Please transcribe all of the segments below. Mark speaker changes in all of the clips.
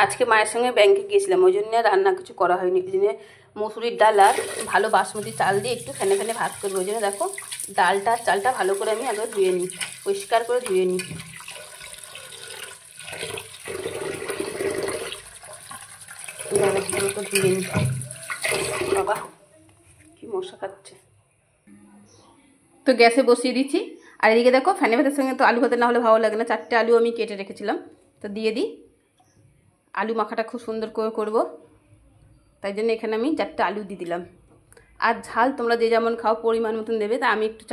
Speaker 1: আজকে মায়ের সঙ্গে ব্যাংকে গিয়েছিলাম, ওই জন্য রান্না কিছু করা হয়নি। ওই জন্য মসুরির ডাল আর ভালো বাসমতি চাল দিয়ে একটু ফেনে ফেনে ভাত করবো। ওই জন্য দেখো ডালটা চালটা ভালো করে আমি আগে ধুয়ে নিই, পরিষ্কার করে ধুয়ে নিই। ধুয়ে নিই। বাবা কি মশা খাচ্ছে। তো গ্যাসে বসিয়ে দিচ্ছি। আর এদিকে দেখো ফ্যানে ভাতের সঙ্গে তো আলু ভাতে না হলে ভালো লাগে না। 4টে আলু আমি কেটে রেখেছিলাম, তো দিয়ে দিই। আলু মাখাটা খুব সুন্দর করে করবো, তাই জন্য এখানে আমি 4টে আলু দিয়ে দিলাম। আর ঝাল তোমরা যে যেমন খাও পরিমাণ মতন দেবে, তা আমি একটু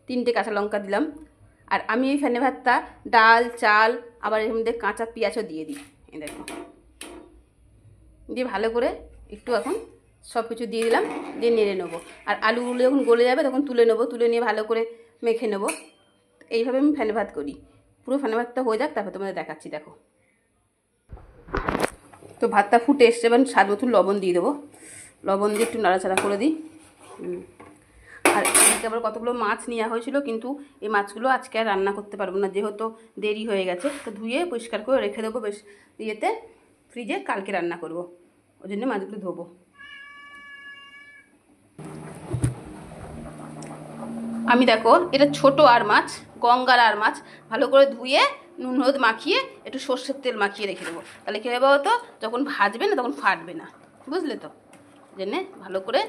Speaker 1: 3টে কাঁচা লঙ্কা দিলাম। আর আমি এই ফ্যানে ভাতটা ডাল চাল আবার এর মধ্যে কাঁচা পেঁয়াজও দিয়ে দিই। এই দেখো দিয়ে ভালো করে একটু এখন সব কিছু দিয়ে দিলাম, দিয়ে নেড়ে নেবো। আর আলুগুলো যখন গলে যাবে তখন তুলে নেবো, তুলে নিয়ে ভালো করে মেখে নেবো। এইভাবে আমি ফ্যানে ভাত করি। পুরো ফ্যানে ভাতটা হয়ে যাক, তারপর তোমাদের দেখাচ্ছি। দেখো তো ভাতটা ফুটে এসছে, এবার স্বাদ মতন লবণ দিয়ে দেবো। লবণ দিয়ে একটু নাড়াচাড়া করে দিই। আর আজকে আবার কতগুলো মাছ নেওয়া হয়েছিল, কিন্তু এই মাছগুলো আজকে আর রান্না করতে পারবো না, যেহেতু দেরি হয়ে গেছে। তো ধুয়ে পরিষ্কার করে রেখে দেবো বেশ ইয়েতে, ফ্রিজে, কালকে রান্না করব। ওই জন্য মাছগুলো ধোবো। আমি দেখো এটা ছোট আর মাছ, গঙ্গার আর মাছ, ভালো করে ধুয়ে নুন হলুদ মাখিয়ে একটু সর্ষের তেল মাখিয়ে রেখে দেবো। তাহলে কী হবে বলতো, যখন ভাজবে না তখন ফাটবে না, বুঝলে তো? জন্যে ভালো করে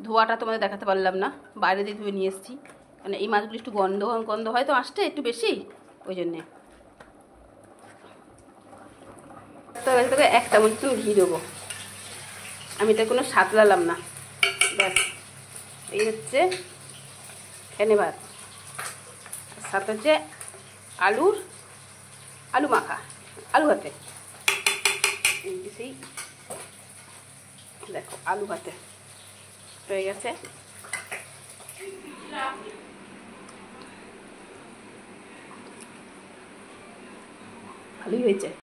Speaker 1: ধোয়াটা তোমাদের দেখাতে পারলাম না, বাইরে দিয়ে ধুয়ে নিয়ে এসেছি। মানে এই মাছগুলো একটু গন্ধ গন্ধ হয় তো আসতে একটু বেশি, ওই জন্যে। তবে 1 চামচ ঘি দেবো। আমি তো কোনো সাতলালাম না, ব্যাস। এই হচ্ছে ফেনে ভাত, সাথে হচ্ছে আলু মাখা, আলু ভাতে। সেই দেখো আলু ভাতে হয়ে গেছে। ভালোই হয়েছে।